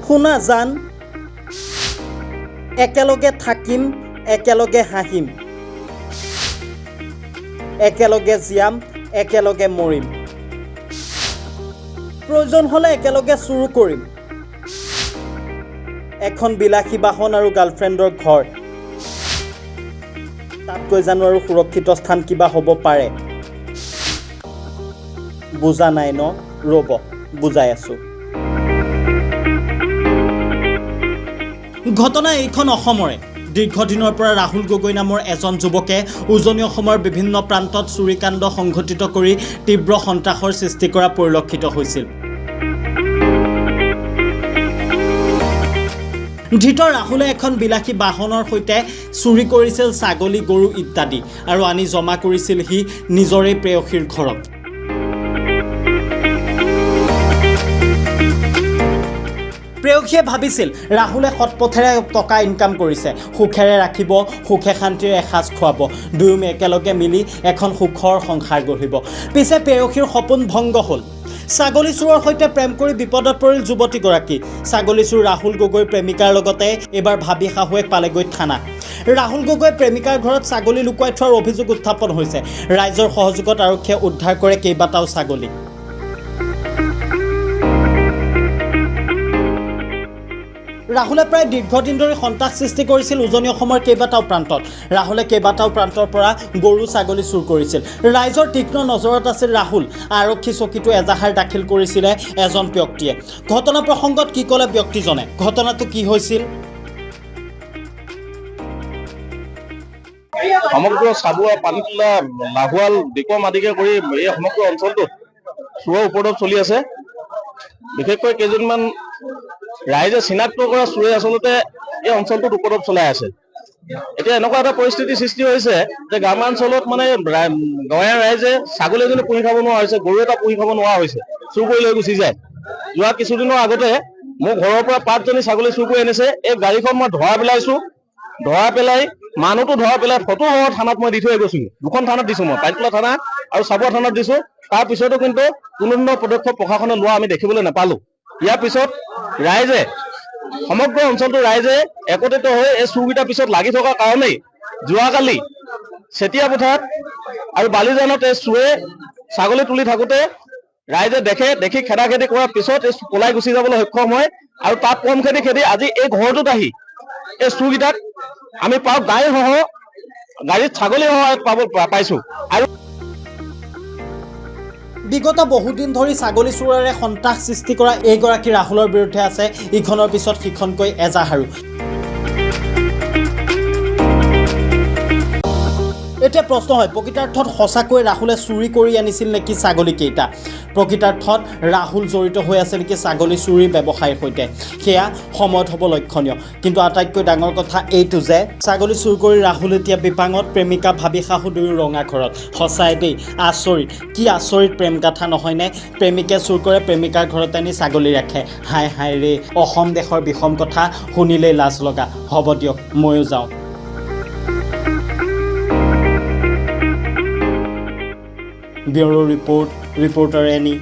শুনা জান, একেলগে থাকিম, একেলগে হাঁহিম, একেলগে জীয়াম, একেলগে মৰিম, প্ৰয়োজন হ'লে একেলগে চুৰু কৰিম, এখন বিলাসী বাহন আৰু গাৰ্লফ্ৰেণ্ডৰ ঘৰ, তাতকৈ জানো আৰু সুৰক্ষিত স্থান কিবা হ'ব পাৰে? বুজা নাই ন? ৰ'ব বুজাই আছোঁ। ঘটনা এইখন অসমৰে। দীৰ্ঘদিনৰ পৰা ৰাহুল গগৈ নামৰ এজন যুৱকে উজনি অসমৰ বিভিন্ন প্ৰান্তত চুৰিকাণ্ড সংঘটিত কৰি তীব্ৰ সন্ত্ৰাসৰ সৃষ্টি কৰা পৰিলক্ষিত হৈছিল। ধৃত ৰাহুলে এখন বিলাসী বাহনৰ সৈতে চুৰি কৰিছিল ছাগলী, গৰু ইত্যাদি আৰু আনি জমা কৰিছিল সি নিজৰে প্ৰেয়সীৰ ঘৰত। প্ৰেয়সীয়ে ভাবিছিল ৰাহুলে সৎপথেৰে টকা ইনকাম কৰিছে, সুখেৰে ৰাখিব, সুখে শান্তিৰে এসাঁজ খুৱাব, দুয়োমে একেলগে মিলি এখন সুখৰ সংসাৰ গঢ়িব। পিছে প্ৰেয়সীৰ সপোন ভংগ হ'ল। ছাগলী চোৰৰ সৈতে প্ৰেম কৰি বিপদত পৰিল যুৱতীগৰাকী। ছাগলী চোৰ ৰাহুল গগৈৰ প্ৰেমিকাৰ লগতে এইবাৰ ভাবি শাহুৱেক পালেগৈ থানা। ৰাহুল গগৈ প্ৰেমিকাৰ ঘৰত ছাগলী লুকুৱাই থোৱাৰ অভিযোগ উত্থাপন হৈছে। ৰাইজৰ সহযোগত আৰক্ষীয়ে উদ্ধাৰ কৰে কেইবাটাও ছাগলী। ৰাহুলে প্ৰায় দীৰ্ঘদিন ধৰি সন্ত্ৰাস সৃষ্টি কৰিছিল উজনি অসমৰ কেইবাটাও প্ৰান্তত। ৰাহুলে কেইবাটাও প্ৰান্তৰ পৰা গৰু, ছাগলী চুৰ কৰিছিল। ৰাইজৰ তীক্ষ্ণ নজৰত আছিল ৰাহুল। আৰক্ষী চকীতো এজাহাৰ দাখিল কৰিছিলে এজন ব্যক্তিয়ে। ঘটনা প্ৰসংগত কি ক'লে ব্যক্তিজনে, ঘটনাটো কি হৈছিল? সমগ্ৰ চাবুৱা, পানীতোলা, লাহোৱাল, দিকম আদিকে কৰি এই সমগ্ৰ অঞ্চলটোত চোৰৰ উপদ্ৰৱ চলি আছে। বিশেষকৈ কেইজনমান ৰাইজে চিনাক্ত কৰা চোৰে আচলতে এই অঞ্চলটোত উপদ্ৰৱ চলাই আছে। এতিয়া এনেকুৱা এটা পৰিস্থিতিৰ সৃষ্টি হৈছে যে গ্ৰামাঞ্চলত মানে গাঁৱৰ ৰাইজে ছাগলী এজনী পুহি খাব নোৱাৰা হৈছে, গৰু এটা পুহি খাব নোৱাৰা হৈছে, চুৰ কৰি লৈ গুচি যায়। যোৱা কিছুদিনৰ আগতে মোৰ ঘৰৰ পৰা 5জনী ছাগলী চুৰ কৰি আনিছে। এই গাড়ীখন মই ধৰা পেলাইছো, ধৰা পেলাই মানুহটো ধৰা পেলাই ফটো থানাত মই দি থৈ গৈছো। 2খন থানাত দিছো, মই পানীতোলা থানা আৰু চাবুৱা থানাত দিছো। তাৰ পিছতো কিন্তু কোনো ধৰণৰ পদক্ষেপ প্ৰশাসনে লোৱা আমি দেখিবলৈ নাপালো। ইয়াৰ পিছত ৰাইজে, সমগ্ৰ অঞ্চলটোৰ ৰাইজে একত্ৰিত হৈ এই চুৰকেইটাৰ পিছত লাগি থকাৰ কাৰণেই যোৱাকালি চেতিয়া পথাৰত আৰু বালিজানত এই চুৰে ছাগলী তুলি থাকোতে ৰাইজে দেখি খেদাখেদি কৰাৰ পিছত এই পলাই গুচি যাবলৈ সক্ষম হয়। আৰু তাত কম খেদি আজি এই ঘৰটোত আহি এই চুৰকেইটাক আমি পাওঁ গাড়ীত ছাগলী পাইছো। আৰু বিগত বহুদিন ধৰি ছাগলী চোৰেৰে সন্ত্ৰাস সৃষ্টি কৰা এইগৰাকী ৰাহুলৰ বিৰুদ্ধে আছে ইখনৰ পিছত সিখনকৈ এজাহাৰো। এতিয়া প্ৰশ্ন হয়, প্ৰকৃতাৰ্থত সঁচাকৈ ৰাহুলে চুৰি কৰি আনিছিল নেকি ছাগলীকেইটা? প্ৰকৃতাৰ্থত ৰাহুল জড়িত হৈ আছে নেকি ছাগলী চুৰিৰ ব্যৱসায়ৰ সৈতে? সেয়া সময়ত হ'ব লক্ষণীয়। কিন্তু আটাইতকৈ ডাঙৰ কথা এইটো যে ছাগলী চুৰ কৰি ৰাহুল এতিয়া বিপাঙত, প্ৰেমিকা ভাবি শাহু দুয়ো ৰঙা ঘৰত। সঁচাই দেই, আচৰিত, কি আচৰিত প্ৰেম গাথা নহয়নে? প্ৰেমিকে চুৰ কৰে, প্ৰেমিকাৰ ঘৰত আনি ছাগলী ৰাখে। হাই হাই ৰে, অসম দেশৰ বিষম কথা শুনিলেই লাজ লগা। হ'ব দিয়ক, ময়ো যাওঁ। Bureau report, reporter any.